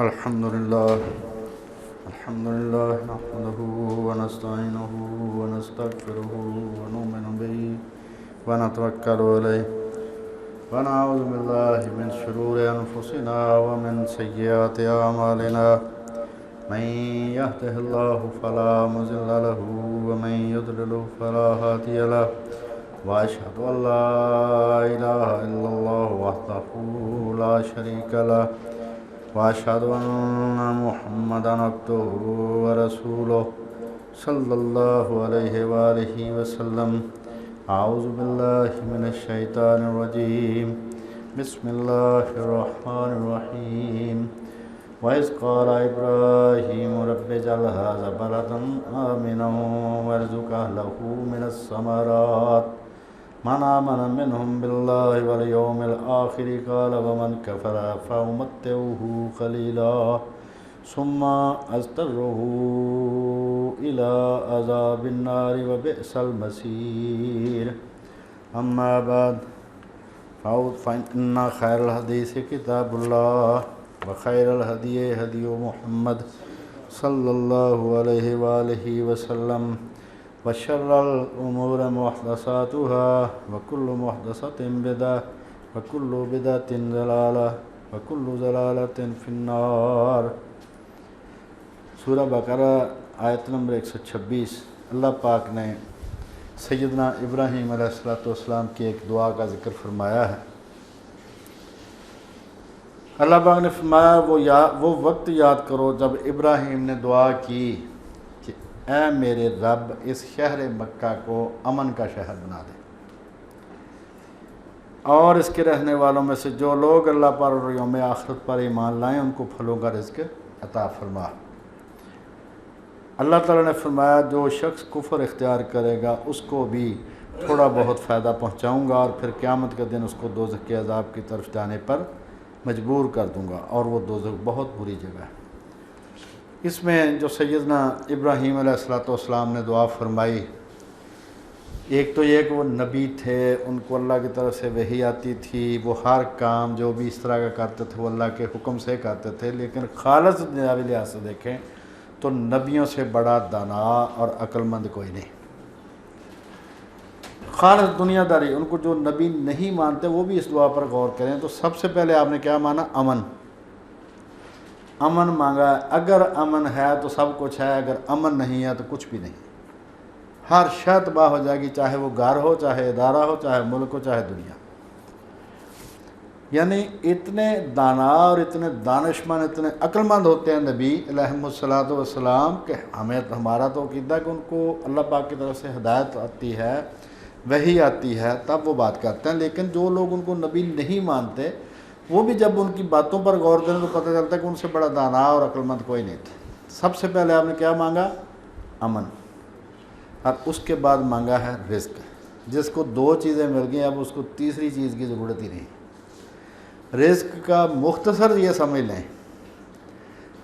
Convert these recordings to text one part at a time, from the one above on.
الحمد لله نحمده ونستعينه ونستغفره ونؤمن به ونتوكل عليه ونعوذ بالله من شرور أنفسنا ومن سيئات أعمالنا من يهده الله فلا مضل له ومن يضلل فلا هادي له وأشهد أن لا إله إلا الله وحده لا شريك له وأشهد أن محمدًا عبده ورسوله صلى الله عليه وآله وسلم. أعوذ بالله من الشيطان الرجيم. بسم الله الرحمن الرحيم. وإذ قال إبراهيم رب اجعل هذا بلدا آمنا وارزق أهله من الثمرات من آمن منهم بالله واليوم الآخر قال ومن كفر فأمتعه قليلا ثم أضطره إلى عذاب النار وبئس المصير. أما بعد فإن خير الحديث كتاب الله وخير الهدي هدي محمد صلى الله عليه وآله وسلم وشر الأمور محدثاتها وكل محدثة بدعة وكل بدعة ضلالة وكل ضلالة في النار. سورہ بقرہ آیت نمبر 126. اللہ پاک نے سیدنا ابراہیم علیہ السلام کی ایک دعا کا ذکر فرمایا ہے. اللہ پاک نے فرمایا وہ وقت یاد کرو جب ابراہیم نے دعا کی کہ اے میرے رب اس شہر مکہ کو امن کا شہر بنا دے اور اس کے رہنے والوں میں سے جو لوگ اللہ پر اور یوم آخرت پر ایمان لائیں ان کو پھلوں کا رزق عطا فرما. اللہ تعالیٰ نے فرمایا جو شخص کفر اختیار کرے گا اس کو بھی تھوڑا بہت فائدہ پہنچاؤں گا اور پھر قیامت کے دن اس کو دوزخ کے عذاب کی طرف جانے پر مجبور کر دوں گا اور وہ دوزخ بہت بری جگہ ہے. اس میں جو سیدنا ابراہیم علیہ السلام نے دعا فرمائی، ایک تو یہ کہ وہ نبی تھے، ان کو اللہ کی طرف سے وحی آتی تھی، وہ ہر کام جو بھی اس طرح کا کرتے تھے وہ اللہ کے حکم سے کرتے تھے. لیکن خالص دنیاوی لحاظ سے دیکھیں تو نبیوں سے بڑا دانا اور عقل مند کوئی نہیں. خالص دنیا داری. ان کو جو نبی نہیں مانتے وہ بھی اس دعا پر غور کریں تو سب سے پہلے آپ نے کیا مانا؟ امن مانگا. اگر امن ہے تو سب کچھ ہے، اگر امن نہیں ہے تو کچھ بھی نہیں. ہر شے تباہ ہو جائے گی، چاہے وہ گھر ہو، چاہے ادارہ ہو، چاہے ملک ہو، چاہے دنیا. یعنی اتنے دانا اور اتنے دانشمند، اتنے عقل مند ہوتے ہیں نبی علیہم الصلاۃ والسلام کہ ہمارا تو عقیدہ کہ ان کو اللہ پاک کی طرف سے ہدایت آتی ہے، وحی آتی ہے، تب وہ بات کرتے ہیں. لیکن جو لوگ ان کو نبی نہیں مانتے وہ بھی جب ان کی باتوں پر غور کریں تو پتہ چلتا ہے کہ ان سے بڑا دانا اور عقل مند کوئی نہیں تھا. سب سے پہلے آپ نے کیا مانگا؟ امن. اور اس کے بعد مانگا ہے رزق. جس کو دو چیزیں مل گئیں اب اس کو تیسری چیز کی ضرورت ہی نہیں. رزق کا مختصر یہ سمجھ لیں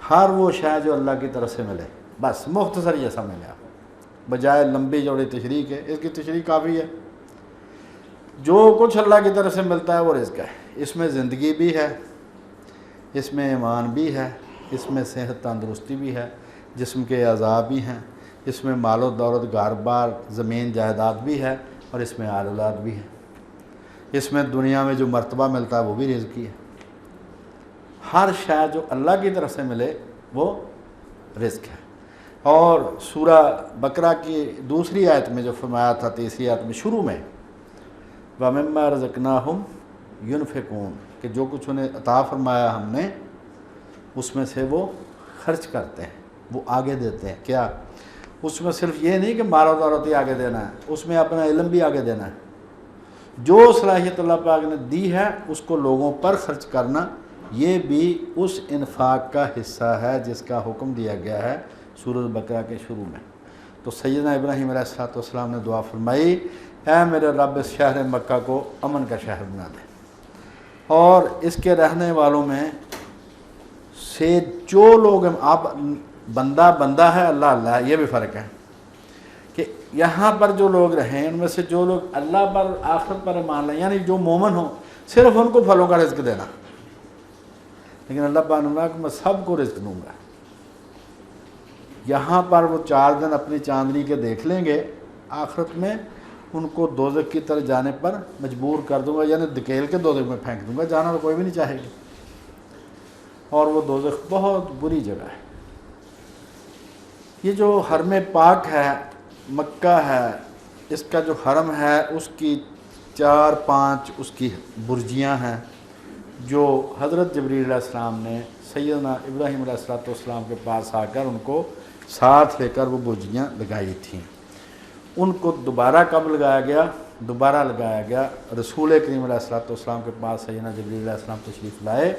ہر وہ شے جو اللہ کی طرف سے ملے، بس مختصر یہ سمجھ لیں آپ، بجائے لمبی چوڑی تشریح کے. اس کی تشریح کافی ہے. جو کچھ اللہ کی طرف سے ملتا ہے وہ رزق ہے. اس میں زندگی بھی ہے، اس میں ایمان بھی ہے، اس میں صحت تندرستی بھی ہے، جسم کے اعضاء بھی ہیں، اس میں مال و دولت، گھر بار، زمین جائیداد بھی ہے، اور اس میں آل اولاد بھی ہے. اس میں دنیا میں جو مرتبہ ملتا ہے وہ بھی رزق ہی ہے. ہر شے جو اللہ کی طرف سے ملے وہ رزق ہے. اور سورہ بقرہ کی دوسری آیت میں جو فرمایا تھا، تیسری آیت میں شروع میں وَمِمَّا رَزَقْنَاهُمْ يُنْفِقُونَ کہ جو کچھ انہیں عطا فرمایا ہم نے اس میں سے وہ خرچ کرتے ہیں، وہ آگے دیتے ہیں. کیا اس میں صرف یہ نہیں کہ مال و دولت ہی آگے دینا ہے، اس میں اپنا علم بھی آگے دینا ہے. جو صلاحیت اللہ پاک نے دی ہے اس کو لوگوں پر خرچ کرنا یہ بھی اس انفاق کا حصہ ہے جس کا حکم دیا گیا ہے سورۃ بقرہ کے شروع میں. تو سیدنا ابراہیم علیہ السلام نے دعا فرمائی اے میرے رب اس شہر مکہ کو امن کا شہر بنا دے اور اس کے رہنے والوں میں سے جو لوگ آپ بندہ ہے، اللہ ہے، یہ بھی فرق ہے کہ یہاں پر جو لوگ رہیں ان میں سے جو لوگ اللہ پر آخرت پر ایمان لائیں، یعنی جو مومن ہوں، صرف ان کو پھلوں کا رزق دینا. لیکن اللہ پاک نے کہا کہ میں سب کو رزق دوں گا۔ یہاں پر وہ 4 دن اپنی چاندنی کے دیکھ لیں گے، آخرت میں ان کو دوزخ کی طرف جانے پر مجبور کر دوں گا، یعنی دھکیل کے دوزخ میں پھینک دوں گا، جانا تو کوئی بھی نہیں چاہے گا۔ اور وہ دوزخ بہت بری جگہ ہے۔ یہ جو حرم پاک ہے، مکہ ہے، اس کا جو حرم ہے اس کی 4-5 اس کی برجیاں ہیں جو حضرت جبریل علیہ السلام نے سیدنا ابراہیم علیہ السلام کے پاس آ کر ان کو ساتھ لے کر وہ برجیاں لگائی تھیں۔ ان کو دوبارہ کب لگایا گیا؟ دوبارہ لگایا گیا رسول کریم علیہ السلام کے پاس سیدنا جبریل علیہ السلام تشریف لائے،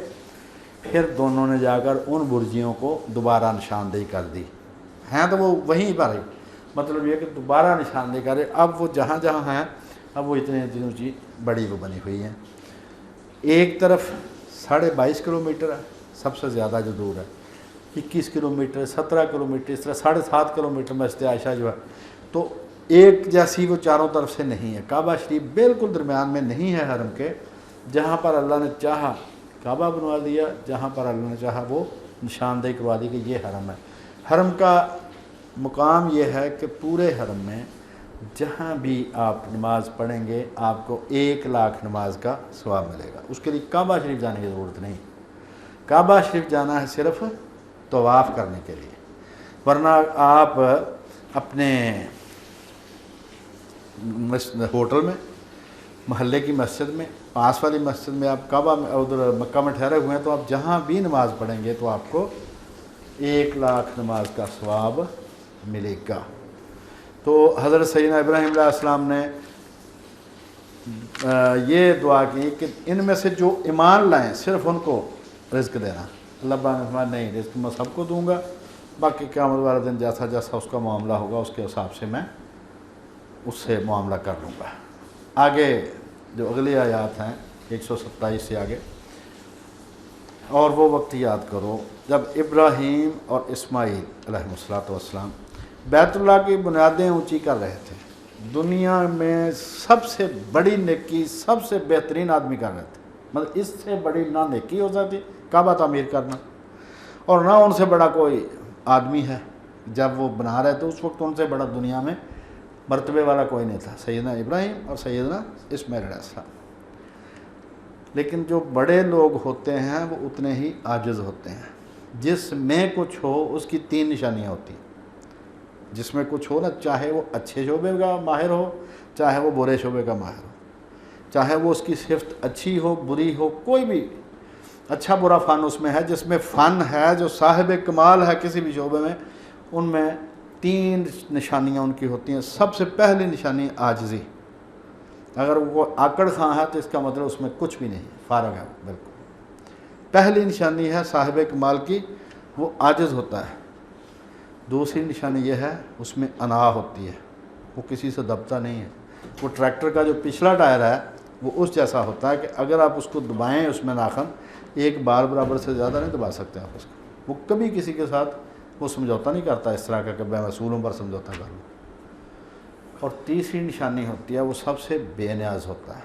پھر دونوں نے جا کر ان برجیوں کو دوبارہ نشاندہی کر دی۔ ہیں تو وہ وہیں پر ہی، مطلب یہ کہ دوبارہ نشاندہی کرے۔ اب وہ جہاں جہاں ہیں اب وہ اتنی اونچی بڑی وہ بنی ہوئی ہیں۔ ایک طرف 22.5 کلومیٹر ہے، سب سے زیادہ جو دور ہے، 21 کلومیٹر، 17 کلومیٹر، اس طرح 7.5 کلومیٹر مسجد عائشہ جو ہے، تو ایک جیسی وہ چاروں طرف سے نہیں ہے۔ کعبہ شریف بالکل درمیان میں نہیں ہے حرم کے، جہاں پر اللہ نے چاہا کعبہ بنوا دیا، جہاں پر اللہ نے چاہا وہ نشاندہی کروا دی کہ یہ حرم ہے۔ حرم کا مقام یہ ہے کہ پورے حرم میں جہاں بھی آپ نماز پڑھیں گے آپ کو 1,00,000 نماز کا ثواب ملے گا۔ اس کے لیے کعبہ شریف جانے کی ضرورت نہیں، کعبہ شریف جانا ہے صرف طواف کرنے کے لیے، ورنہ آپ اپنے ہوٹل میں، محلے کی مسجد میں، پاس والی مسجد میں، آپ کعبہ میں ادھر مکہ میں ٹھہرے ہوئے ہیں تو آپ جہاں بھی نماز پڑھیں گے تو آپ کو 1,00,000 نماز کا ثواب ملے گا۔ تو حضرت سیدنا ابراہیم علیہ السلام نے یہ دعا کی کہ ان میں سے جو ایمان لائیں صرف ان کو رزق دینا۔ اللہ پاک نے فرمایا نہیں، رزق میں سب کو دوں گا، باقی قیامت والے دن جیسا جیسا اس کا معاملہ ہوگا اس کے حساب سے میں اس سے معاملہ کر لوں گا۔ آگے جو اگلی آیات ہیں 127 سے آگے، اور وہ وقت یاد کرو جب ابراہیم اور اسماعیل علیہ السلام بیت اللہ کی بنیادیں اونچی کر رہے تھے، دنیا میں سب سے بڑی نیکی سب سے بہترین آدمی کر رہے تھے، مطلب اس سے بڑی نہ نیکی ہو جاتی کعبہ تعمیر کرنا، اور نہ ان سے بڑا کوئی آدمی ہے۔ جب وہ بنا رہے تھے اس وقت ان سے بڑا دنیا میں مرتبے والا کوئی نہیں تھا، سیدنا ابراہیم اور سیدنا اسماعیل علیہ السلام۔ لیکن جو بڑے لوگ ہوتے ہیں وہ اتنے ہی عاجز ہوتے ہیں۔ جس میں کچھ ہو اس کی 3 نشانیاں ہوتی ہیں۔ جس میں کچھ ہو نا، چاہے وہ اچھے شعبے کا ماہر ہو، چاہے وہ برے شعبے کا ماہر ہو، چاہے وہ اس کی صفت اچھی ہو بری ہو، کوئی بھی اچھا برا فن اس میں ہے، جس میں فن ہے، جو صاحب کمال ہے کسی بھی شعبے میں، ان میں 3 نشانیاں ان کی ہوتی ہیں۔ سب سے پہلی نشانی عاجزی۔ اگر وہ آکڑ خواہ ہے تو اس کا مطلب اس میں کچھ بھی نہیں، فارغ ہے بالکل۔ پہلی نشانی ہے صاحب کمال کی، وہ عاجز ہوتا ہے۔ دوسری نشانی یہ ہے اس میں انا ہوتی ہے، وہ کسی سے دبتا نہیں ہے۔ وہ ٹریکٹر کا جو پچھلا ٹائر ہے وہ اس جیسا ہوتا ہے کہ اگر آپ اس کو دبائیں اس میں ناخن ایک بار برابر سے زیادہ نہیں دبا سکتے آپ اس کو۔ وہ کبھی کسی کے ساتھ وہ سمجھوتا نہیں کرتا اس طرح کا کہ میں اصولوں پر سمجھوتا کر لوں۔ اور تیسری نشانی ہوتی ہے وہ سب سے بے نیاز ہوتا ہے،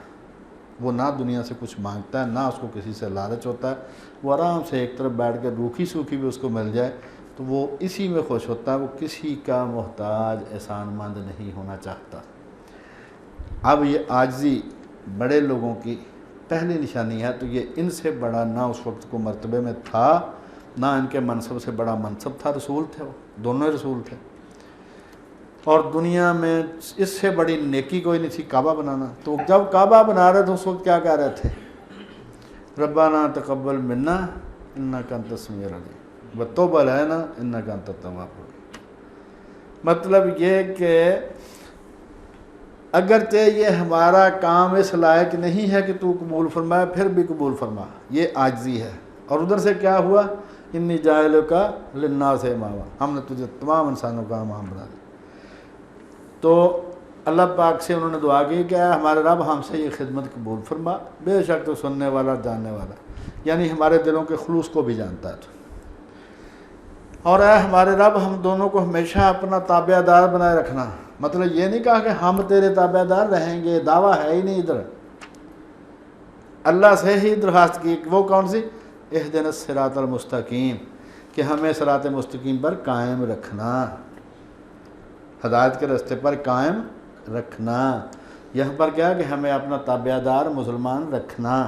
وہ نہ دنیا سے کچھ مانگتا ہے، نہ اس کو کسی سے لالچ ہوتا ہے، وہ آرام سے ایک طرف بیٹھ کے روکھی سوکھی بھی اس کو مل جائے تو وہ اسی میں خوش ہوتا ہے، وہ کسی کا محتاج احسان مند نہیں ہونا چاہتا۔ اب یہ عاجزی بڑے لوگوں کی پہلی نشانی ہے، تو یہ ان سے بڑا نہ اس وقت کو مرتبے میں تھا، نہ ان کے منصب سے بڑا منصب تھا، رسول تھے، وہ دونوں ہی رسول تھے، اور دنیا میں اس سے بڑی نیکی کوئی نہیں تھی کعبہ بنانا۔ تو جب کعبہ بنا رہے تھے اس وقت کیا کہہ رہے تھے؟ ربنا تقبل منا انک انت السمیع العلیم وتب علینا انک انت التواب الرحیم۔ مطلب یہ کہ اگرچہ یہ ہمارا کام اس لائق نہیں ہے کہ تو قبول فرمائے، پھر بھی قبول فرما، یہ عاجزی ہے۔ اور ادھر سے کیا ہوا؟ انی جاعلک للناس اماما، ہم نے تجھے تمام انسانوں کا امام بنا دیا۔ تو اللہ پاک سے انہوں نے دعا کی کہ اے ہمارے رب ہم سے یہ خدمت قبول فرما، بے شک تو سننے والا جاننے والا، یعنی ہمارے دلوں کے خلوص کو بھی جانتا ہے تو۔ اور اے ہمارے رب ہم دونوں کو ہمیشہ اپنا تابع دار بنائے رکھنا۔ مطلب یہ نہیں کہا کہ ہم تیرے تابع دار رہیں گے، دعویٰ ہے ہی نہیں ادھر۔ اللہ سے ہی درخواست کی، وہ کون سی؟ اہدنا الصراط المستقیم، کہ ہمیں صراط مستقیم پر قائم رکھنا، ہدایت کے راستے پر قائم رکھنا۔ یہاں پر کیا کہ ہمیں اپنا تابع دار مسلمان رکھنا،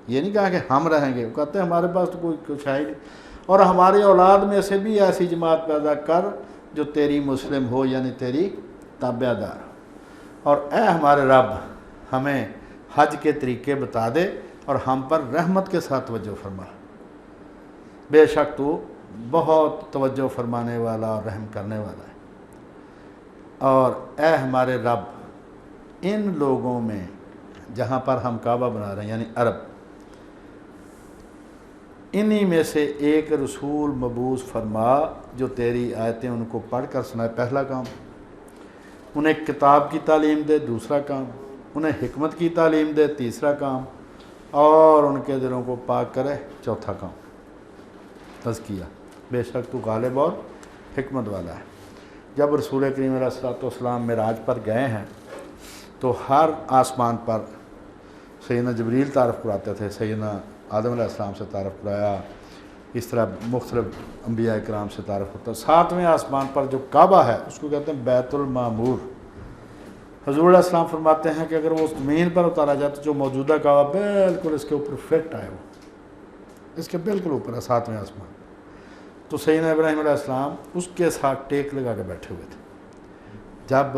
یہ نہیں کہا کہ ہم رہیں گے، وہ کہتے ہیں ہمارے پاس تو کوئی کچھ ہے ہی نہیں، اور ہماری اولاد میں سے بھی ایسی جماعت پیدا کر جو تیری مسلم ہو، یعنی تیری تابع دار۔ اور اے ہمارے رب ہمیں حج کے طریقے بتا دے اور ہم پر رحمت کے ساتھ توجہ فرما، بے شک تو بہت توجہ فرمانے والا اور رحم کرنے والا ہے۔ اور اے ہمارے رب ان لوگوں میں جہاں پر ہم کعبہ بنا رہے ہیں یعنی عرب، انہی میں سے ایک رسول مبعوث فرما جو تیری آیتیں ان کو پڑھ کر سنائے، پہلا کام۔ انہیں کتاب کی تعلیم دے، دوسرا کام۔ انہیں حکمت کی تعلیم دے، تیسرا کام۔ اور ان کے دلوں کو پاک کرے، چوتھا کام تزکیہ، بے شک تو غالب اور حکمت والا ہے۔ جب رسول کریم علیہ الصلوۃ والسلام معراج پر گئے ہیں تو ہر آسمان پر سیدنا جبریل تعارف کراتے تھے، سیدنا آدم علیہ السلام سے تعارف کرایا، اس طرح مختلف انبیاء کرام سے تعارف ہوتا ہے۔ ساتویں آسمان پر جو کعبہ ہے اس کو کہتے ہیں بیت المعمور۔ حضور علیہ السلام فرماتے ہیں کہ اگر وہ زمین پر اتارا جائے تو جو موجودہ کعبہ بالکل اس کے اوپر فٹ آئے، وہ اس کے بالکل اوپر ہے، ساتویں آسمان۔ تو سیدنا ابراہیم علیہ السلام اس کے ساتھ ٹیک لگا کے بیٹھے ہوئے تھے جب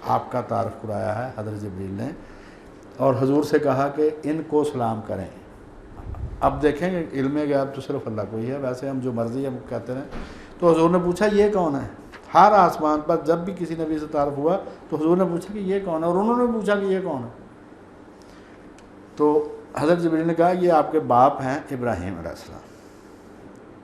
آپ کا تعارف کرایا ہے حضرت جبریل نے، اور حضور سے کہا کہ ان کو سلام کریں۔ اب دیکھیں گے علم غیب تو صرف اللہ کو ہی ہے، ویسے ہم جو مرضی ہم کہتے ہیں۔ تو حضور نے پوچھا یہ کون ہے؟ ہر آسمان پر جب بھی کسی نبی سے تعارف ہوا تو حضور نے پوچھا کہ یہ کون ہے، اور انہوں نے پوچھا کہ یہ کون ہے۔ تو حضرت جبریل نے کہا یہ آپ کے باپ ہیں ابراہیم علیہ السلام۔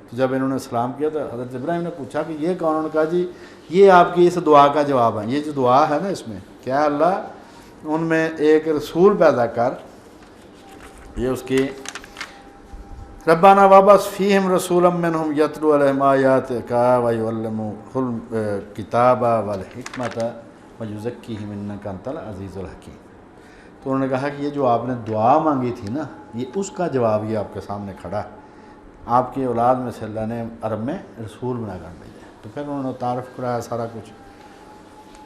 تو جب انہوں نے سلام کیا تو حضرت ابراہیم نے پوچھا کہ یہ کون؟ انہوں نے کہا جی یہ آپ کی اس دعا کا جواب ہے، یہ جو دعا ہے نا اس میں کیا اللہ ان میں ایک رسول پیدا کر، یہ اس کی ربنا وابعث فیہم رسولا منہم یتلو علیہم آیاتک ویعلمہم الکتاب والحکمۃ ویزکیہم انک انت العزیز الحکیم۔ تو انہوں نے کہا کہ یہ جو آپ نے دعا مانگی تھی نا، یہ اس کا جواب یہ آپ کے سامنے کھڑا ہے، آپ کی اولاد میں سے اللہ نے عرب میں رسول بنا کر بھیجا۔ تو پھر انہوں نے تعارف کرایا سارا کچھ۔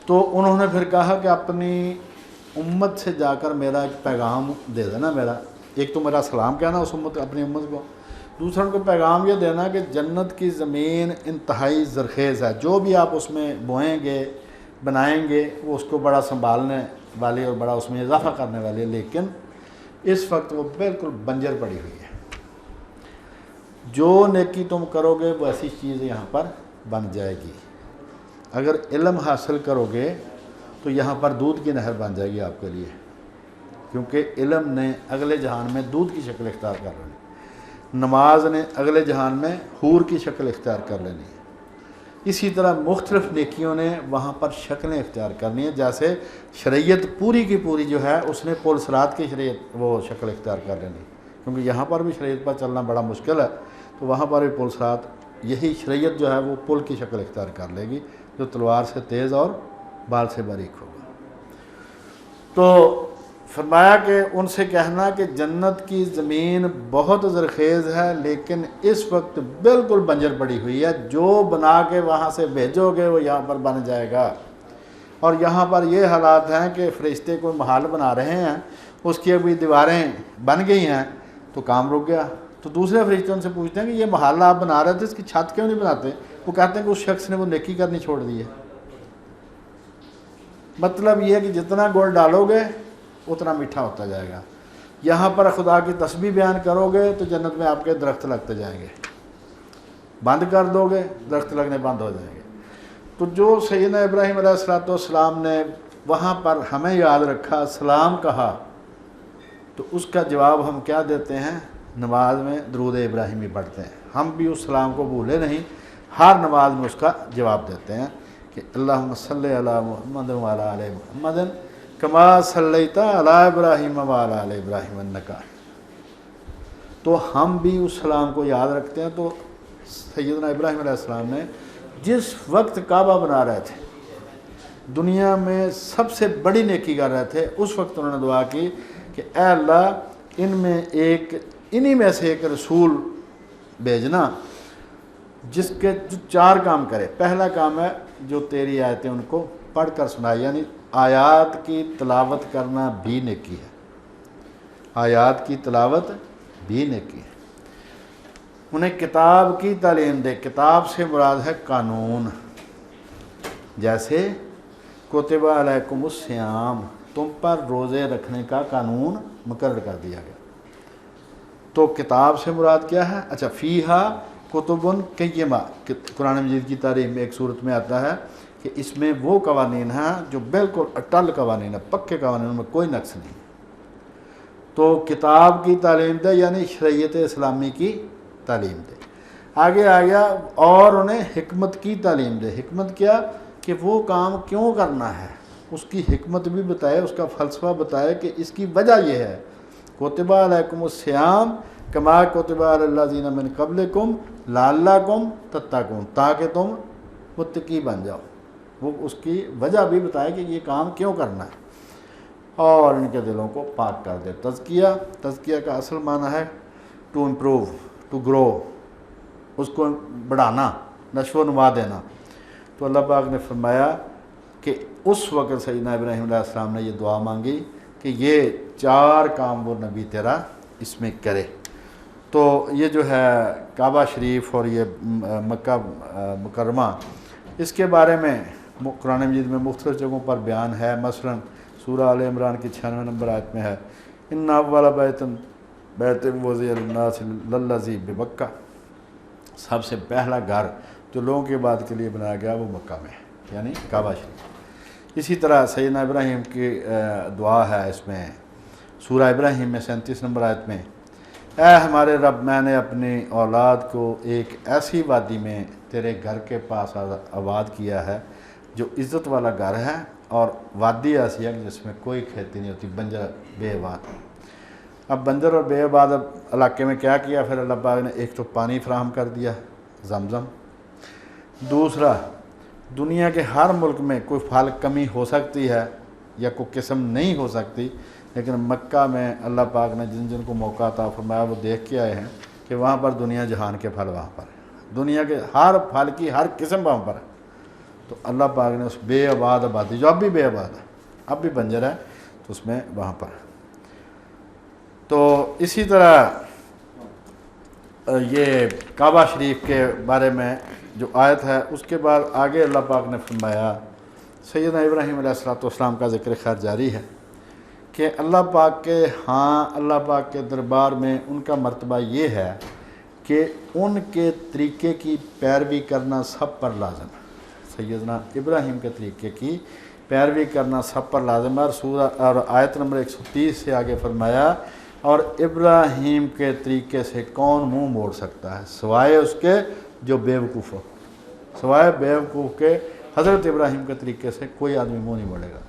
تو انہوں نے پھر کہا کہ اپنی امت سے جا کر میرا ایک پیغام دے دینا، میرا ایک تو میرا سلام کہنا اس امت اپنی امت کو، دوسرا ان کو پیغام یہ دینا کہ جنت کی زمین انتہائی زرخیز ہے، جو بھی آپ اس میں بوئیں گے بنائیں گے وہ اس کو بڑا سنبھالنے والی اور بڑا اس میں اضافہ کرنے والی ہے، لیکن اس وقت وہ بالکل بنجر پڑی ہوئی ہے۔ جو نیکی تم کرو گے وہ ایسی چیز یہاں پر بن جائے گی۔ اگر علم حاصل کرو گے تو یہاں پر دودھ کی نہر بن جائے گی آپ کے لیے، کیونکہ علم نے اگلے جہان میں دودھ کی شکل اختیار کر لینی، نماز نے اگلے جہان میں حور کی شکل اختیار کر لینی ہے، اسی طرح مختلف نیکیوں نے وہاں پر شکلیں اختیار کرنی ہیں۔ جیسے شریعت پوری کی پوری جو ہے اس نے پل صراط کی شریعت وہ شکل اختیار کر لینی، کیونکہ یہاں پر بھی شریعت پر چلنا بڑا مشکل ہے، تو وہاں پر بھی پل صراط یہی شریعت جو ہے وہ پل کی شکل اختیار کر لے گی، جو تلوار سے تیز اور بال سے باریک ہوگا۔ تو فرمایا کہ ان سے کہنا کہ جنت کی زمین بہت زرخیز ہے لیکن اس وقت بالکل بنجر پڑی ہوئی ہے، جو بنا کے وہاں سے بھیجو گے وہ یہاں پر بن جائے گا۔ اور یہاں پر یہ حالات ہیں کہ فرشتے کوئی محل بنا رہے ہیں، اس کی ابھی دیواریں بن گئی ہیں تو کام رک گیا، تو دوسرے فرشتے ان سے پوچھتے ہیں کہ یہ محل آپ بنا رہے تھے اس کی چھت کیوں نہیں بناتے؟ وہ کہتے ہیں کہ اس شخص نے وہ نیکی کرنی چھوڑ دی ہے۔ مطلب یہ ہے کہ جتنا گڑ ڈالو گے اتنا میٹھا ہوتا جائے گا۔ یہاں پر خدا کی تسبیح بیان کرو گے تو جنت میں آپ کے درخت لگتے جائیں گے، بند کر دو گے درخت لگنے بند ہو جائیں گے۔ تو جو سیدنا ابراہیم علیہ السلام نے وہاں پر ہمیں یاد رکھا، سلام کہا، تو اس کا جواب ہم کیا دیتے ہیں؟ نماز میں درود ابراہیمی پڑھتے ہیں۔ ہم بھی اس سلام کو بھولے نہیں، ہر نماز میں اس کا جواب دیتے ہیں کہ اللہم صلی علی محمد وعلی آل محمد کما صلیت علی ابراہیم وعلی آل ابراہیم انک۔ تو ہم بھی اس سلام کو یاد رکھتے ہیں۔ تو سیدنا ابراہیم علیہ السلام نے جس وقت کعبہ بنا رہے تھے، دنیا میں سب سے بڑی نیکی کر رہے تھے، اس وقت انہوں نے دعا کی کہ اے اللہ انہی میں سے ایک رسول بھیجنا جس کے جو 4 کام کرے. پہلا کام ہے جو تیری آیتیں ان کو پڑھ کر سنائے، یعنی آیات کی تلاوت کرنا بھی نیکی ہے. آیات کی تلاوت بھی نیکی ہے. انہیں کتاب کی تعلیم دے. کتاب سے مراد ہے قانون. جیسے کتب علیکم الصیام، تم پر روزے رکھنے کا قانون مقرر کر دیا گیا. تو کتاب سے مراد کیا ہے؟ اچھا، فیہا کتب قیمہ، قرآن مجید کی تعلیم میں ایک صورت میں آتا ہے کہ اس میں وہ قوانین ہیں جو بالکل اٹل قوانین ہیں، پکے قوانین میں کوئی نقص نہیں. تو کتاب کی تعلیم دے یعنی شریعت اسلامی کی تعلیم دے. آگے آ گیا اور انہیں حکمت کی تعلیم دے. حکمت کیا؟ کہ وہ کام کیوں کرنا ہے، اس کی حکمت بھی بتائے، اس کا فلسفہ بتائے کہ اس کی وجہ یہ ہے. کتب علیکم الصیام کما کتب علی الذین من قبلکم لعلکم تتقون، تاکہ تم متقی بن جاؤ. وہ اس کی وجہ بھی بتائے کہ یہ کام کیوں کرنا ہے، اور ان کے دلوں کو پاک کر دے. تزکیہ کا اصل معنی ہے ٹو امپروو، ٹو گرو، اس کو بڑھانا، نشو و نما دینا. تو اللہ پاک نے فرمایا کہ اس وقت سیدنا ابراہیم علیہ السلام نے یہ دعا مانگی کہ یہ 4 کام وہ نبی تیرا اس میں کرے. تو یہ جو ہے کعبہ شریف اور یہ مکہ مکرمہ، اس کے بارے میں قرآن مجید میں مختلف جگہوں پر بیان ہے. مثلا سورہ آل عمران کی 96 نمبر آیت میں ہے ان اول بیت وضع للناس للذی بمکہ، سب سے پہلا گھر جو لوگوں کی عبادت کے لیے بنایا گیا وہ مکہ میں ہے، یعنی کعبہ شریف. اسی طرح سیدنا ابراہیم کی دعا ہے اس میں سورہ ابراہیم میں 37 نمبر آیت میں، اے ہمارے رب، میں نے اپنی اولاد کو ایک ایسی وادی میں تیرے گھر کے پاس آباد کیا ہے جو عزت والا گھر ہے، اور وادی ایسی ہے جس میں کوئی کھیتی نہیں ہوتی، بنجر بے آباد. اب بنجر اور بے آباد علاقے میں کیا کیا پھر اللہ پاک نے؟ ایک تو پانی فراہم کر دیا زمزم. دوسرا، دنیا کے ہر ملک میں کوئی پھل کمی ہو سکتی ہے یا کوئی قسم نہیں ہو سکتی، لیکن مکہ میں اللہ پاک نے جن کو موقع عطا فرمایا وہ دیکھ کے آئے ہیں کہ وہاں پر دنیا جہان کے پھل وہاں پر ہے، دنیا کے ہر پھل کی ہر قسم وہاں پر ہے. تو اللہ پاک نے اس بے آباد آبادی جو اب بھی بے آباد ہے، اب بھی بنجر ہے، تو اس میں وہاں پر. تو اسی طرح یہ کعبہ شریف کے بارے میں جو آیت ہے اس کے بعد آگے اللہ پاک نے فرمایا، سیدنا ابراہیم علیہ السلام کا ذکر خیر جاری ہے کہ اللہ پاک کے اللہ پاک کے دربار میں ان کا مرتبہ یہ ہے کہ ان کے طریقے کی پیروی کرنا سب پر لازم ہے. سیدنا ابراہیم کے طریقے کی پیروی کرنا سب پر لازم ہے. اور آیت نمبر 130 سے آگے فرمایا، اور ابراہیم کے طریقے سے کون منہ موڑ سکتا ہے سوائے اس کے جو بیوقوف ہو. سوائے بیوقوف کے حضرت ابراہیم کے طریقے سے کوئی آدمی منہ نہیں موڑے گا.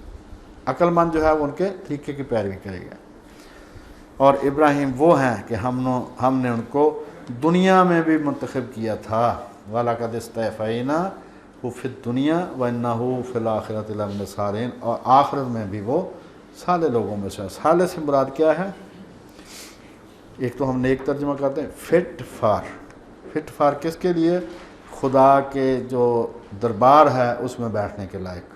عقل مند جو ہے وہ ان کے طریقے کی پیروی کرے گا. اور ابراہیم وہ ہیں کہ ہم نے ان کو دنیا میں بھی منتخب کیا تھا، وَلَقَدِ اسْتَفَيْنَاهُ فِي الدُّنْيَا وَإِنَّهُ فِي الْآخِرَةِ لَمِنَ الصَّالِحِينَ، اور آخرت میں بھی وہ صالح لوگوں میں سے. صالح سے مراد کیا ہے؟ ایک تو ہم نیک ترجمہ کرتے ہیں فٹ فار کس کے لیے؟ خدا کے جو دربار ہے اس میں بیٹھنے کے لائق.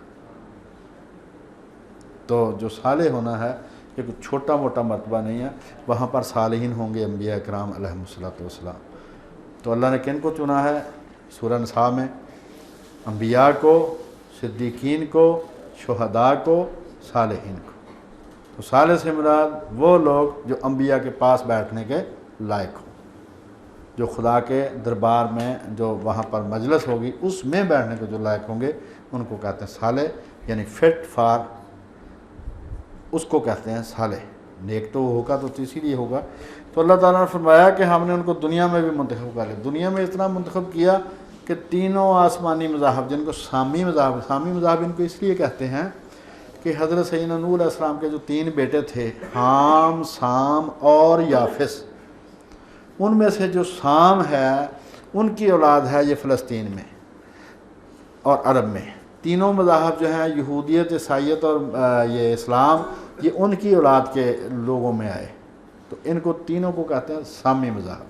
تو جو صالح ہونا ہے یہ کوئی چھوٹا موٹا مرتبہ نہیں ہے. وہاں پر صالحین ہوں گے انبیاء اکرام علیہم السلام. تو اللہ نے کن کو چنا ہے؟ سورہ نساء میں انبیاء کو، صدیقین کو، شہداء کو، صالحین کو. تو صالح سے مراد وہ لوگ جو انبیاء کے پاس بیٹھنے کے لائق ہوں، جو خدا کے دربار میں جو وہاں پر مجلس ہوگی اس میں بیٹھنے کے جو لائق ہوں گے ان کو کہتے ہیں صالح، یعنی فٹ فار اس کو کہتے ہیں صالح. نیک تو ہوگا تو اسی لیے ہوگا. تو اللہ تعالیٰ نے فرمایا کہ ہم نے ان کو دنیا میں بھی منتخب کر لیا. دنیا میں اتنا منتخب کیا کہ تینوں آسمانی مذاہب، جن کو سامی مذاہب ان کو اس لیے کہتے ہیں کہ حضرت سیدنا نوح علیہ السلام کے جو 3 بیٹے تھے، حام، سام اور یافس، ان میں سے جو سام ہے ان کی اولاد ہے یہ فلسطین میں اور عرب میں. تینوں مذاہب جو ہیں یہودیت، عیسائیت اور یہ اسلام، یہ ان کی اولاد کے لوگوں میں آئے. تو ان کو تینوں کو کہتے ہیں سامی مذاہب.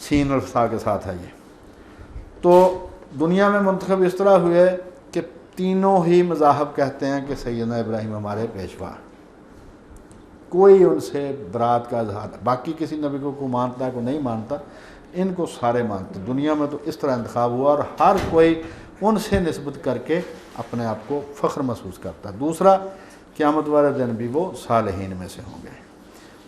سین الفا کے ساتھ ہے یہ۔ تو دنیا میں منتخب اس طرح ہوئے کہ تینوں ہی مذاہب کہتے ہیں کہ سیدنا ابراہیم ہمارے پیشوا، کوئی ان سے برات کا اظہار، باقی کسی نبی کو مانتا ہے کوئی نہیں مانتا، ان کو سارے مانتے۔ دنیا میں تو اس طرح انتخاب ہوا اور ہر کوئی ان سے نسبت کر کے اپنے آپ کو فخر محسوس کرتا ہے۔ دوسرا، قیامت والے دن بھی وہ صالحین میں سے ہوں گے،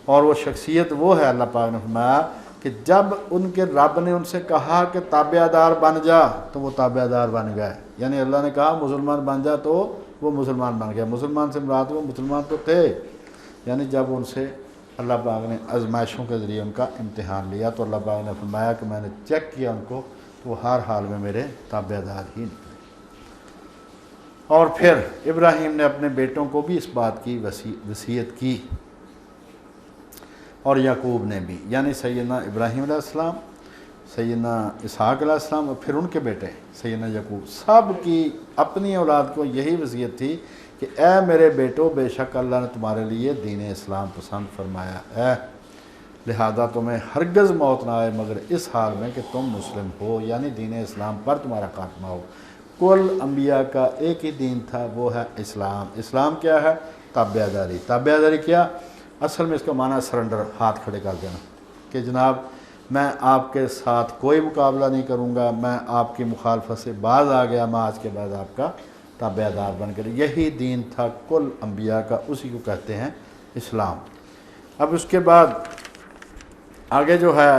اور وہ شخصیت وہ ہے، اللہ پاک نے فرمایا کہ جب ان کے رب نے ان سے کہا کہ تابع دار بن جا تو وہ تابع دار بن گئے، یعنی اللہ نے کہا مسلمان بن جا تو وہ مسلمان بن گیا۔ مسلمان سے مراد وہ مسلمان تو تھے، یعنی جب ان سے اللہ پاک نے آزمائشوں کے ذریعے ان کا امتحان لیا تو اللہ پاک نے فرمایا کہ میں نے چیک کیا ان کو تو وہ ہر حال میں میرے تابع دار ہی نکلے۔ اور پھر ابراہیم نے اپنے بیٹوں کو بھی اس بات کی وصیت کی، اور یعقوب نے بھی، یعنی سیدنا ابراہیم علیہ السلام، سیدنا اسحاق علیہ السلام اور پھر ان کے بیٹے سیدنا یعقوب، سب کی اپنی اولاد کو یہی وصیت تھی کہ اے میرے بیٹو، بے شک اللہ نے تمہارے لیے دین اسلام پسند فرمایا ہے، لہذا تمہیں ہرگز موت نہ آئے مگر اس حال میں کہ تم مسلم ہو، یعنی دین اسلام پر تمہارا خاتمہ ہو۔ کل انبیاء کا ایک ہی دین تھا، وہ ہے اسلام۔ اسلام کیا ہے؟ تابع داری۔ تابع داری کیا؟ اصل میں اس کا معنی سرنڈر، ہاتھ کھڑے کر دینا کہ جناب میں آپ کے ساتھ کوئی مقابلہ نہیں کروں گا، میں آپ کی مخالفت سے باز آ گیا، میں آج کے بعد آپ کا تابع دار بن کر۔ یہی دین تھا کل انبیاء کا، اسی کو کہتے ہیں اسلام۔ اب اس کے بعد آگے جو ہے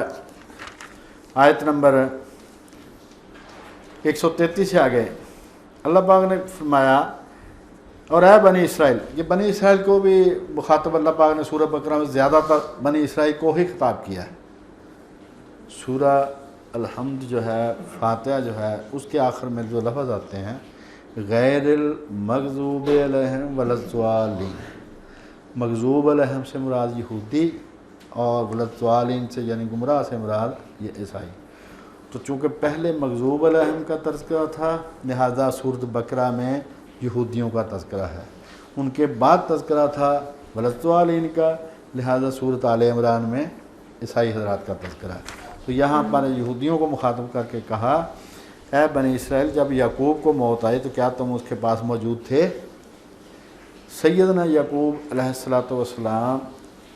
آیت نمبر 133 سے آگے اللہ پاک نے فرمایا اور اے بنی اسرائیل، یہ بنی اسرائیل کو بھی مخاطب اللہ پاک نے سورہ بقرہ میں زیادہ تر بنی اسرائیل کو ہی خطاب کیا ہے۔ سورہ الحمد جو ہے، فاتحہ جو ہے، اس کے آخر میں جو لفظ آتے ہیں غیر المغضوب علیہم ولا الضالین، مغضوب علیہم سے مراد یہودی اور ولا الضالین سے یعنی گمراہ سے مراد یہ عیسائی۔ تو چونکہ پہلے مغضوب علیہم کا تذکرہ تھا، لہذا سورۃ بقرہ میں یہودیوں کا تذکرہ ہے، ان کے بعد تذکرہ تھا ولا الضالین کا، لہذا سورۃ آل عمران میں عیسائی حضرات کا تذکرہ ہے۔ تو یہاں پر یہودیوں کو مخاطب کر کے کہا اے بنی اسرائیل، جب یعقوب کو موت آئی تو کیا تم اس کے پاس موجود تھے؟ سیدنا یعقوب علیہ السلام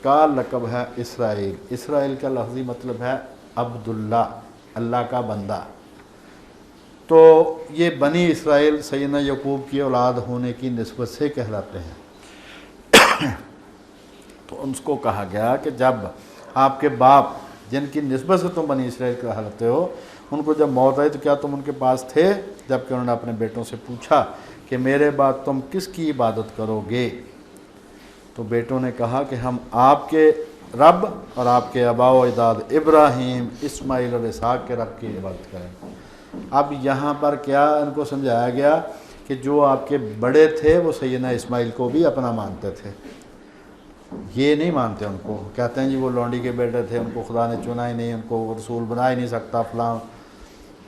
کا لقب ہے اسرائیل۔ اسرائیل کا لفظی مطلب ہے عبداللہ، اللہ کا بندہ۔ تو یہ بنی اسرائیل سیدنا یعقوب کی اولاد ہونے کی نسبت سے کہلاتے ہیں۔ تو ان کو کہا گیا کہ جب آپ کے باپ جن کی نسبت سے تم بنی اسرائیل کہلاتے ہو، ان کو جب موت آئی تو کیا تم ان کے پاس تھے؟ جبکہ انہوں نے اپنے بیٹوں سے پوچھا کہ میرے بعد تم کس کی عبادت کرو گے؟ تو بیٹوں نے کہا کہ ہم آپ کے رب اور آپ کے آباء و اجداد ابراہیم، اسماعیل اور اسحاق کے رب کی عبادت کریں۔ اب یہاں پر کیا ان کو سمجھایا گیا کہ جو آپ کے بڑے تھے وہ سیدنا اسماعیل کو بھی اپنا مانتے تھے، یہ نہیں مانتے ان کو، کہتے ہیں جی وہ لونڈی کے بیٹے تھے، ان کو خدا نے چنا ہی نہیں، ان کو رسول بنا ہی نہیں سکتا فلاں۔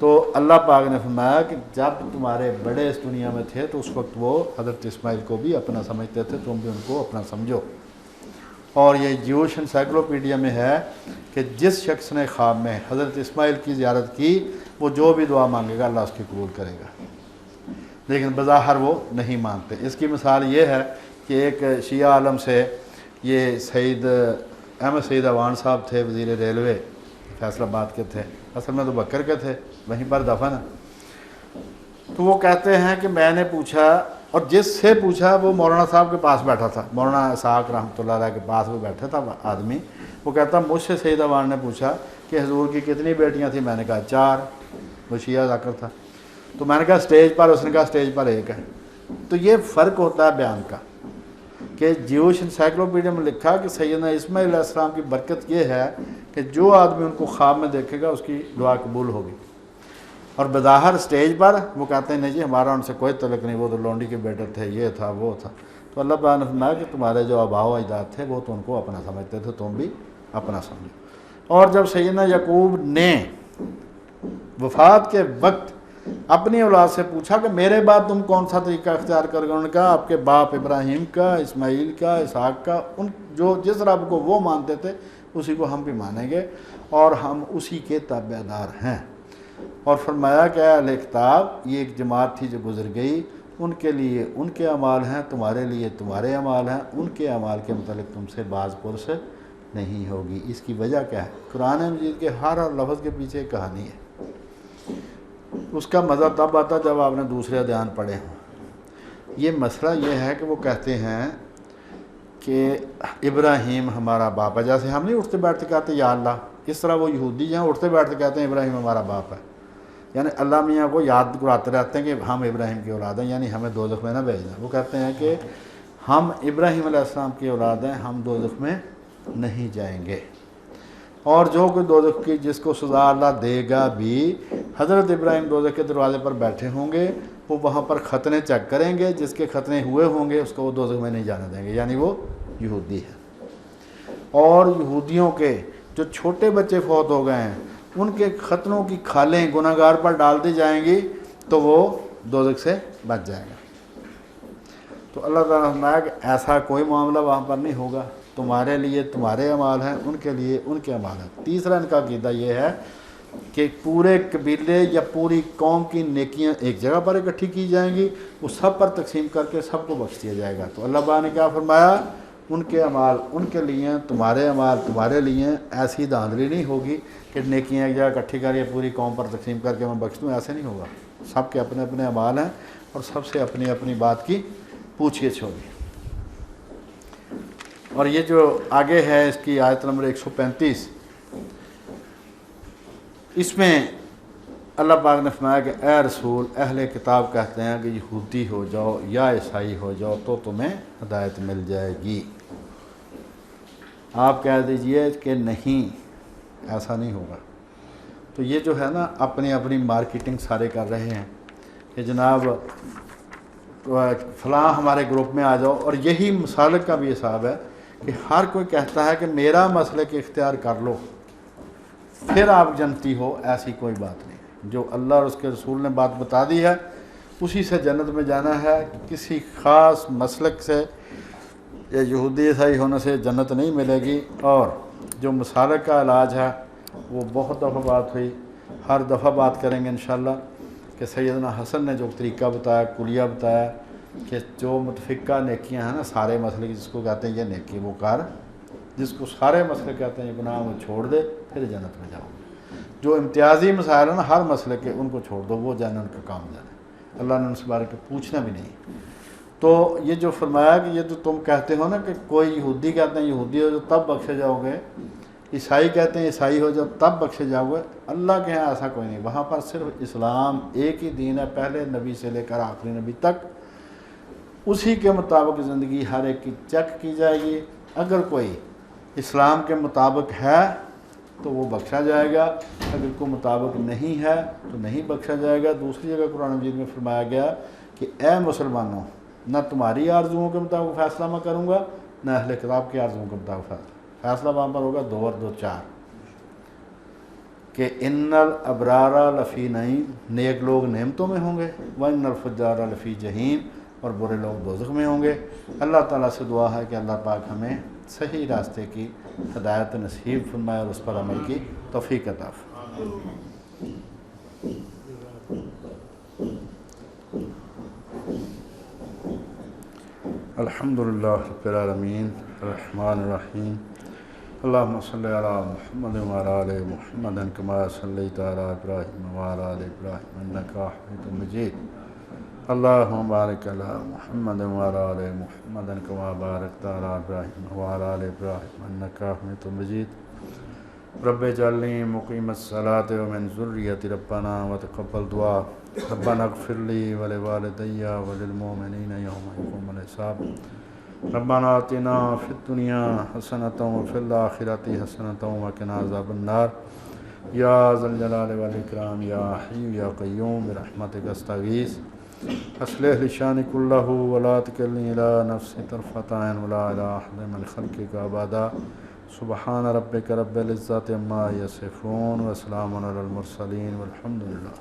تو اللہ پاک نے فرمایا کہ جب تمہارے بڑے اس دنیا میں تھے تو اس وقت وہ حضرت اسماعیل کو بھی اپنا سمجھتے تھے، تم بھی ان کو اپنا سمجھو۔ اور یہ جیوش انسائکلوپیڈیا میں ہے کہ جس شخص نے خواب میں حضرت اسماعیل کی زیارت کی وہ جو بھی دعا مانگے گا اللہ اس کی قبول کرے گا، لیکن بظاہر وہ نہیں مانتے۔ اس کی مثال یہ ہے کہ ایک شیعہ عالم سے یہ سعید احمد سعید اوان صاحب تھے، وزیر ریلوے، فیصل آباد کے تھے، اصل میں تو بکر کے تھے، وہیں پر دفن ہے۔ تو وہ کہتے ہیں کہ میں نے پوچھا، اور جس سے پوچھا وہ مولانا صاحب کے پاس بیٹھا تھا، مولانا اسحاق رحمۃ اللہ علیہ کے پاس وہ بیٹھا تھا آدمی۔ وہ کہتا مجھ سے سعید اوان نے پوچھا کہ حضور کی کتنی بیٹیاں تھیں؟ میں نے کہا 4۔ وہ شیعہ ذاکر تھا۔ تو میں نے کہا اسٹیج پر؟ اس نے کہا اسٹیج پر 1 ہے۔ تو یہ فرق ہوتا ہے بیان کا کہ جیوش انسائکلوپیڈیا میں لکھا کہ سیدنا اسماعیل علیہ السلام کی برکت یہ ہے کہ جو آدمی ان کو خواب میں دیکھے گا اس کی دعا قبول ہوگی، اور بظاہر اسٹیج پر وہ کہتے ہیں نہیں جی ہمارا ان سے کوئی تعلق نہیں، وہ تو لونڈی کے بیٹے تھے، یہ تھا وہ تھا۔ تو اللہ تعالیٰ نے فرمایا کہ تمہارے جو آباء و اجداد تھے وہ تو ان کو اپنا سمجھتے تھے، تم بھی اپنا سمجھو۔ اور جب سیدنا یعقوب نے وفات کے وقت اپنی اولاد سے پوچھا کہ میرے بعد تم کون سا طریقہ اختیار کرو گے؟ انہوں نے کہا آپ کے باپ ابراہیم کا، اسماعیل کا، اسحاق کا، ان جو جس رب کو وہ مانتے تھے اسی کو ہم بھی مانیں گے۔ اور ہم اسی کے تابع دار ہیں۔ اور فرمایا کہ اے اہل کتاب، یہ ایک جماعت تھی جو گزر گئی، ان کے لیے ان کے اعمال ہیں، تمہارے لیے تمہارے اعمال ہیں، ان کے اعمال کے متعلق تم سے باز پرس نہیں ہوگی۔ اس کی وجہ کیا ہے؟ قرآن مجید کے ہر لفظ کے پیچھے ایک کہانی ہے۔ اس کا مزہ تب آتا جب آپ نے دوسرے ادیان پڑھے ہوں۔ یہ مسئلہ یہ ہے کہ وہ کہتے ہیں کہ ابراہیم ہمارا باپ ہے، جیسے ہم نہیں اٹھتے بیٹھتے کہتے یا اللہ، اس طرح وہ یہودی جہاں اٹھتے بیٹھتے کہتے ہیں ابراہیم ہمارا باپ ہے، یعنی اللہ میاں کو یاد کراتے رہتے ہیں کہ ہم ابراہیم کی اولاد ہیں، یعنی ہمیں دوزخ میں نہ بھیجنا۔ وہ کہتے ہیں کہ ہم ابراہیم علیہ السلام کی اولاد ہیں، ہم دوزخ میں نہیں جائیں گے، اور جو کوئی دوزخ کی جس کو سزا اللہ دے گا بھی، حضرت ابراہیم دوزخ کے دروازے پر بیٹھے ہوں گے، وہ وہاں پر ختنے چیک کریں گے، جس کے ختنے ہوئے ہوں گے اس کو وہ دوزخ میں نہیں جانے دیں گے، یعنی وہ یہودی ہے۔ اور یہودیوں کے جو چھوٹے بچے فوت ہو گئے ہیں، ان کے ختنوں کی کھالیں گناہ گار پر ڈال دی جائیں گی تو وہ دوزخ سے بچ جائے گا۔ تو اللہ تعالیٰ نے فرمایا کہ ایسا کوئی معاملہ وہاں پر نہیں ہوگا، تمہارے لیے تمہارے اعمال ہیں، ان کے لیے ان کے اعمال ہیں۔ تیسرا ان کا عقیدہ یہ ہے کہ پورے قبیلے یا پوری قوم کی نیکیاں ایک جگہ پر اکٹھی کی جائیں گی، وہ سب پر تقسیم کر کے سب کو بخش دیا جائے گا۔ تو اللہ تعالیٰ نے کیا فرمایا؟ ان کے اعمال ان کے لیے ہیں، تمہارے اعمال تمہارے لیے ہیں۔ ایسی دھاندلی نہیں ہوگی کہ نیکیاں ایک جگہ اکٹھی کر کے پوری قوم پر تقسیم کر کے میں بخش دوں، ایسے نہیں ہوگا۔ سب کے اپنے اپنے اعمال ہیں اور سب سے اپنی اپنی بات کی پوچھ گچھ ہوگی۔ اور یہ جو آگے ہے اس کی آیت نمبر 135، اس میں اللہ پاک نے فرمایا کہ اے رسول، اہل کتاب کہتے ہیں کہ یہودی ہو جاؤ یا عیسائی ہو جاؤ تو تمہیں ہدایت مل جائے گی۔ آپ کہہ دیجئے کہ نہیں، ایسا نہیں ہوگا۔ تو یہ جو ہے نا اپنی اپنی مارکیٹنگ سارے کر رہے ہیں کہ جناب فلاں ہمارے گروپ میں آ جاؤ، اور یہی مسالک کا بھی حساب ہے کہ ہر کوئی کہتا ہے کہ میرا مسلک اختیار کر لو پھر آپ جنتی ہو، ایسی کوئی بات نہیں۔ جو اللہ اور اس کے رسول نے بات بتا دی ہے اسی سے جنت میں جانا ہے، کسی خاص مسلک سے یا یہودی عیسائی ہونے سے جنت نہیں ملے گی۔ اور جو مسالک کا علاج ہے وہ بہت دفعہ بات ہوئی، ہر دفعہ بات کریں گے انشاءاللہ، کہ سیدنا حسن نے جو طریقہ بتایا، کلیہ بتایا کہ جو متفقہ نیکیاں ہیں نا، سارے مسئلے جس کو کہتے ہیں یہ نیکی وہ کر، جس کو سارے مسئلے کہتے ہیں یہ گناہ وہ چھوڑ دے، پھر جنت میں جاؤ۔ جو امتیازی مسائل ہیں نا ہر مسئلے کے، ان کو چھوڑ دو، وہ جانے ان کا کام جانے، اللہ نے ان سے بارے میں پوچھنا بھی نہیں۔ تو یہ جو فرمایا کہ یہ تو تم کہتے ہو نا کہ کوئی یہودی کہتے ہیں یہودی ہو جو تب بخشے جاؤ گے، عیسائی کہتے ہیں عیسائی ہو جب تب بخشے جاؤ گے، اللہ کے ہاں ایسا کوئی نہیں۔ وہاں پر صرف اسلام ایک ہی دین ہے، پہلے نبی سے لے کر آخری نبی تک، اسی کے مطابق زندگی ہر ایک کی چیک کی جائے گی۔ اگر کوئی اسلام کے مطابق ہے تو وہ بخشا جائے گا، اگر کوئی مطابق نہیں ہے تو نہیں بخشا جائے گا۔ دوسری جگہ قرآن مجید میں فرمایا گیا کہ اے مسلمانوں، نہ تمہاری آرزوؤں کے مطابق فیصلہ میں کروں گا، نہ اہل کتاب کی آرزوؤں کے مطابق فیصلہ وہاں پر ہوگا 2 اور 2 4، کہ ان الابرار لفی نعیم، نیک لوگ نعمتوں میں ہوں گے، وان الفجار لفی جہیم، اور برے لوگ دوزخ میں ہوں گے۔ اللہ تعالیٰ سے دعا ہے کہ اللہ پاک ہمیں صحیح راستے کی ہدایت نصیب فرمائے اور اس پر عمل کی توفیق عطا فرمائے۔ الحمدللہ رب العالمین الرحمن الرحیم، اللہم صلی علی محمد وعلی آل محمد کما صلیت علی ابراہیم وعلی آل ابراہیم انک حمید مجید، اللہم بارک علی محمد وعلی آل محمد کما بارکت علی ابراہیم وعلی آل ابراہیم انک حمید مجید، رب اجعلنی مقیم الصلاۃ ومن ذریتی ربنا وتقبل دعا، ربنا اغفر لی ولوالدی وللمؤمنین یوم یقوم الحساب، ربنا آتنا فی الدنیا حسنۃ وفی الآخرۃ حسنۃ وقنا عذاب النار، یا ذا الجلال والاکرام، یا حی یا قیوم برحمتک استغیث، اصلح لی شانی کلہ ولا تکلنی الی نفسی طرفۃ عین ولا الی احد من خلقک ابدا، سبحان ربک رب العزۃ عما یصفون وسلام علی المرسلین والحمد للہ۔